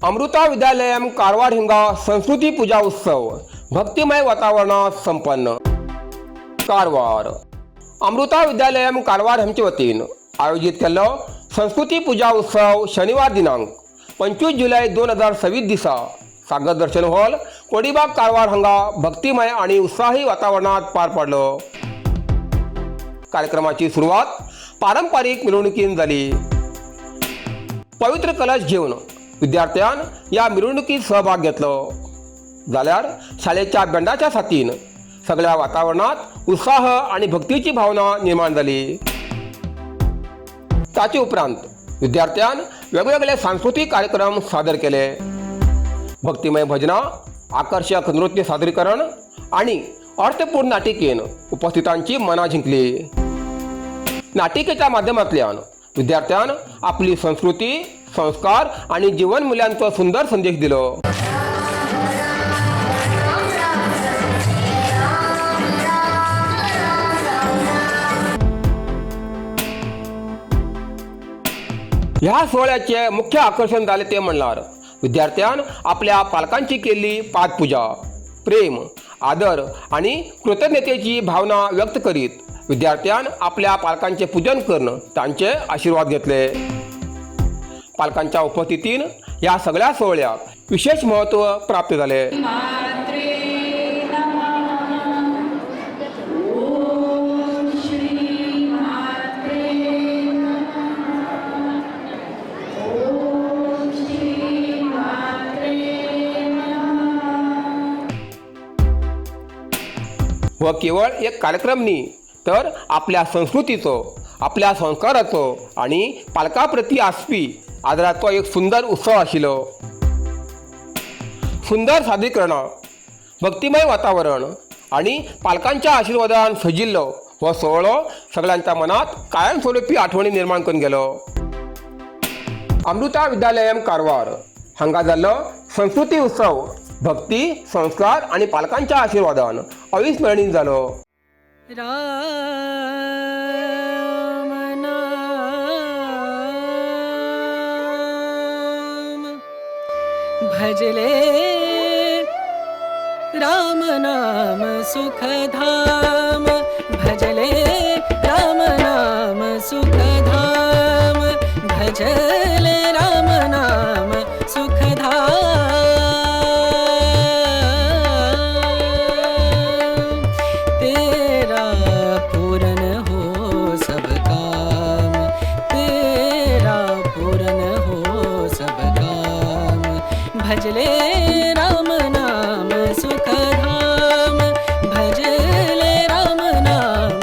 अमृता विद्यालयम कारवार हिंगा संस्कृती पूजा उत्सव भक्तिमय वातावरणात संपन्न. कारवार अमृता विद्यालयम कारवार हेंचे वतीन आयोजित केल्लो संस्कृती पूजा उत्सव शनिवार दिनांक 25 जुलै 2026 दिसा सागर दर्शन हॉल कोडीबाग कारवार हांगा भक्तिमय आणि उत्साही वातावरणात पार पडलो. कार्यक्रमाची सुरुवात पारंपरिक मिरवणुकीन जाली. पवित्र कलश घेऊन विद्यार्थ्यान या मिरवणुकीत सहभाग घेतलो. जाल्यार शाळेच्या बँडाच्या साथीन सगळ्या वातावरणात उत्साह आणि भक्तीची भावना निर्माण झाली. ताचे उपरांत विद्यार्थ्यान वेगवेगळे सांस्कृतिक कार्यक्रम सादर केले. भक्तिमय भजनां, आकर्षक नृत्य सादरीकरण आणि अर्थपूर्ण नाटिकेन उपस्थितांची मना जिंकली. नाटिकेच्या माध्यमांतल्यान विद्यार्थ्यान आपली संस्कृती, संस्कार आणि जीवन मूल्यांचो सुंदर संदेश दिलो. ह्या सोहळ्याचे मुख्य आकर्षण झाले ते म्हणल्यार विद्यार्थ्यान आपल्या पालकांची केल्ली पादपूजा, प्रेम, आदर आणि कृतज्ञतेची भावना व्यक्त करीत विद्यार्थ्यान आपल्या पालकांचे पूजन करून त्यांचे आशीर्वाद घेतले. पालकांच्या उपस्थितीन या सगळ्या सोहळ्याक विशेष महत्त्व प्राप्त झाले. व केवळ एक कार्यक्रम न्ही तर आपल्या संस्कृतीचो, आपल्या संस्काराचो आणि पालकां प्रती आसपी आदराचो एक सुंदर उत्सव आशिल्लो. सुंदर सादरीकरणां, भक्तिमय वातावरण आणि पालकांच्या आशिर्वादान सजिल्लो हो सोहळो सगळ्यांच्या मनात कायमस्वरूपी आठवणी निर्माण करून गेलो. अमृता विद्यालयम कारवार हांगा जाल्लो संस्कृती उत्सव भक्ती, संस्कार आणि पालकांच्या आशीर्वादान अविस्मरणीय जालो. राम नाम भजले राम नाम सुखधाम भजले राम नाम सुखधाम भजले राम नाम सुखधाम भजले राम नाम सुखधाम भजले राम नाम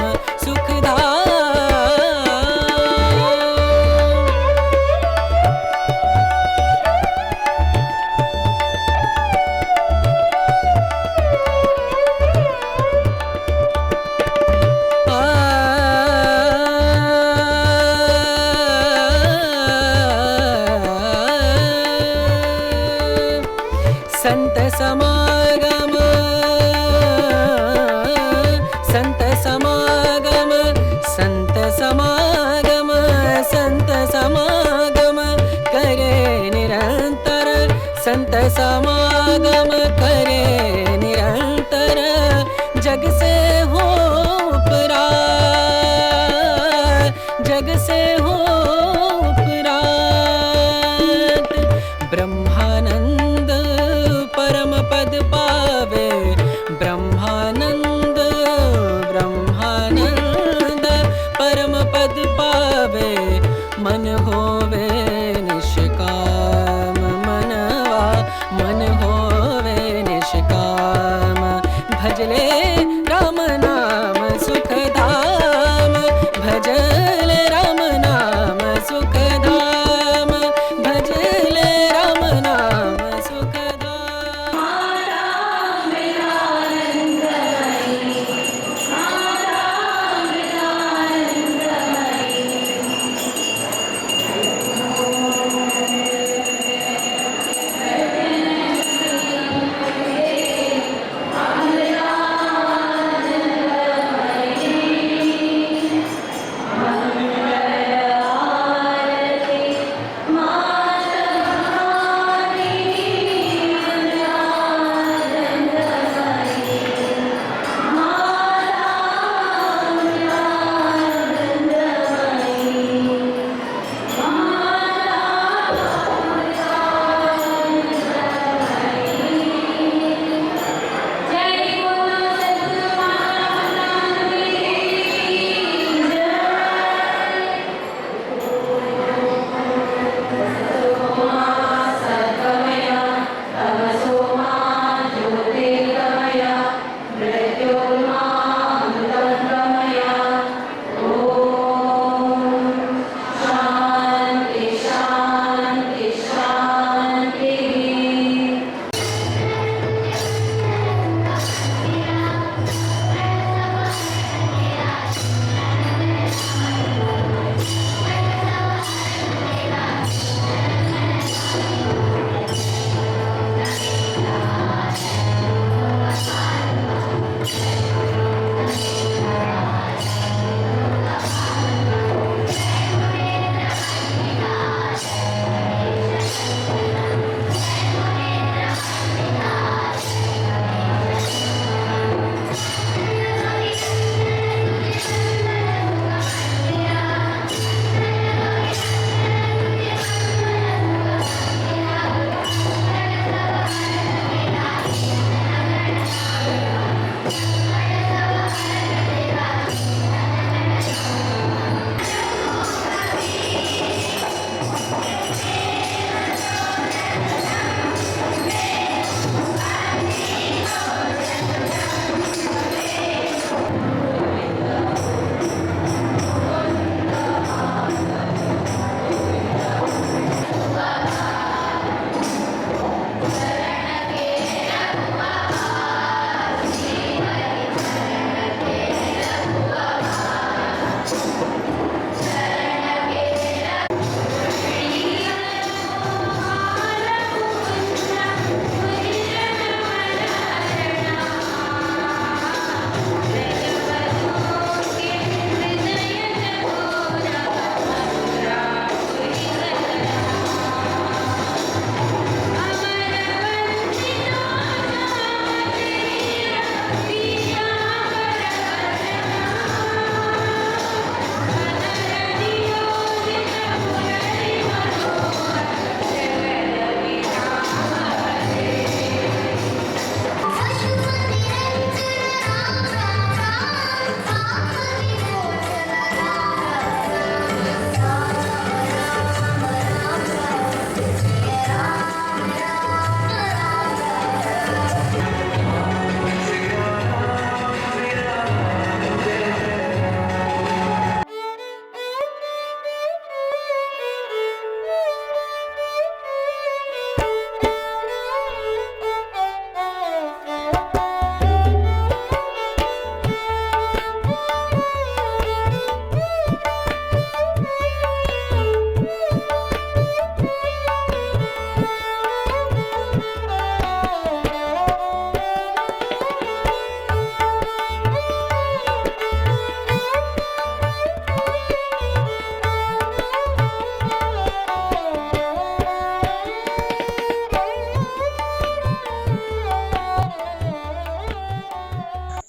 संत समागम संत समागम संत समागम संत समागम करे निरंतर संत समागम करे निरंतर जग से हो उपरात जग से हो उपरात ब्रह्मानंद परम पद पावे ब्रह्मानंद ब्रह्मानंद परम पद पावे मन होवे निष्काम मनवा मन होवे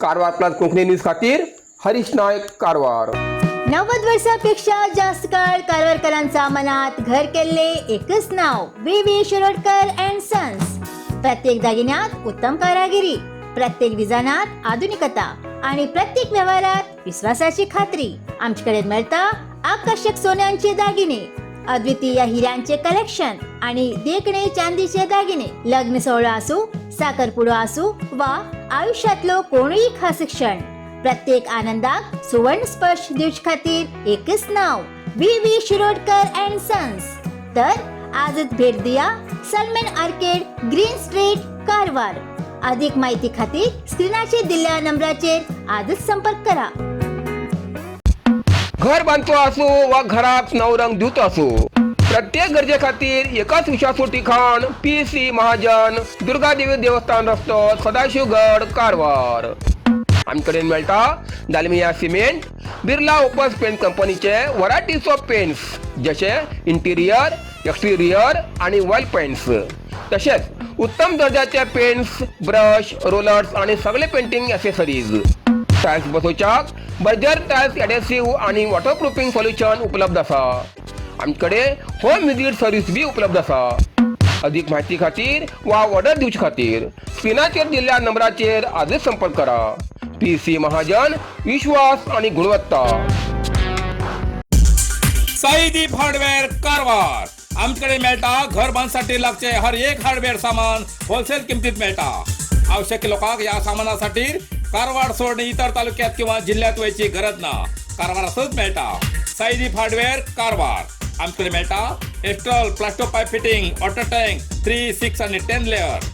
कारवार प्लस कोंकणी न्यूज खातीर हरीश नायक, कारवार. 90 वर्षापेक्षा जास्त काळ कारवारकरांचा मनात घर केले एकच नाव व्ही शिरोडकर अँड सन्स. प्रत्येक दागिन्यात उत्तम कारागिरी, प्रत्येक डिझायनात आधुनिकता आणि प्रत्येक व्यवहारात विश्वासाची खात्री. आमच्याकडे मिळता आकर्षक सोन्यांचे दागिने, अद्वितीय हिऱ्यांचे कलेक्शन आणि देखणे चांदीचे दागिने. लग्न सोहळा असो, साखरपुडा असो वा आयुष्यातलो कोणीही खास क्षण, प्रत्येक आनंदात सुवर्ण स्पर्श दिवस खातीर एकच नाव व्ही शिरोडकर अँड सन्स. तर आजच भेट दिया Salman arcade, green street, Karwar. अधिक माहिती खातीर स्क्रीनाचेर दिल्ल्या नंबराचेर आजच संपर्क करा. घर बांधतो असो वा घरात नवरंग दिवतो असो, प्रत्येक गरजे खातीर एकाच विश्वासू ठिकाण PC महाजन, दुर्गादेवी देवस्थान रस्तो, सदाशिवगड, कारवार. आमच्याकडे मेळटा Dalmia cement, Birla Opus paint कंपनीचे व्हरायटीज ऑफ पेंट्स जसे इंटिरियर, एक्सटिरियर आणि वॉल पेंट्स. तसेच उत्तम दर्जाचे पेंट्स, ब्रश, रोलर्स आणि सगळे पेंटिंग ॲक्सेसरीज. टाइल्स बसोवच्याक बर्जर टाइल्स एडेसिव्ह आणि वॉटरप्रूफिंग सोल्युशन उपलब्ध असा. आमच्याकडे होम विजिट सर्व्हिस बी उपलब्ध असा. अधिक माहिती खातीर वा ऑर्डर दिवचे खातीर स्क्रीनाचेर दिल्ल्या नंबराचेर आजच संपर्क करा. PC महाजन, विश्वास आणि गुणवत्ता. साईदीप हार्डवेअर, कारवार. आमच्याकडे मेळटा घर बांधसाठी लागचे हर एक हार्डवेअर सामान होलसेल किमतीत मेळटा. आवश्यक लोकांक या सामानासाठी कारवार सोडून इतर तालुक्यात किंवा जिल्ह्यात वयची गरज ना. कारवारातच मेळटा. साईदीप हार्डवेअर, कारवार. आमच्याकडे मेळटा Astral, Plasto pipe fitting, water tank 3, 6 आणि 10 लेअर,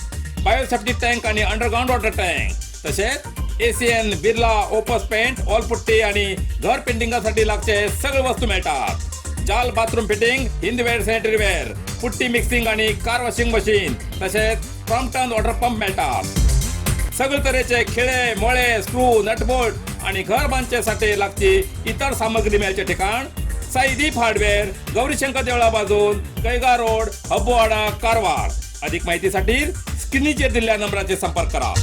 बायोसेफ्टी टँक आणि अंडरग्राउंड वॉटर टँक. तसेच ACN, Birla Opus paint, wall putty आणि घर पेंटिंगसाठी लागचे सगळे वस्तू मिळतात. जाल bathroom fitting, Hindware, sanitary ware, putty mixing आणि कार वॉशिंग मशीन, तसेच क्रॉम्प्टन वॉटर पंप मिळतात. सगळे तऱ्हेचे खिळे, मोळे, स्क्रू, नटबोल्ट आणि घर बांधण्यासाठी लागची इतर सामग्री मिळायचे ठिकाण साईदीप हार्डवेअर, गौरीशंकर देवळा बाजून, कैगा रोड, हब्बुवाडा, कारवार. अधिक माहितीसाठी स्क्रीनचेर दिलेल्या नंबराचे संपर्क करा.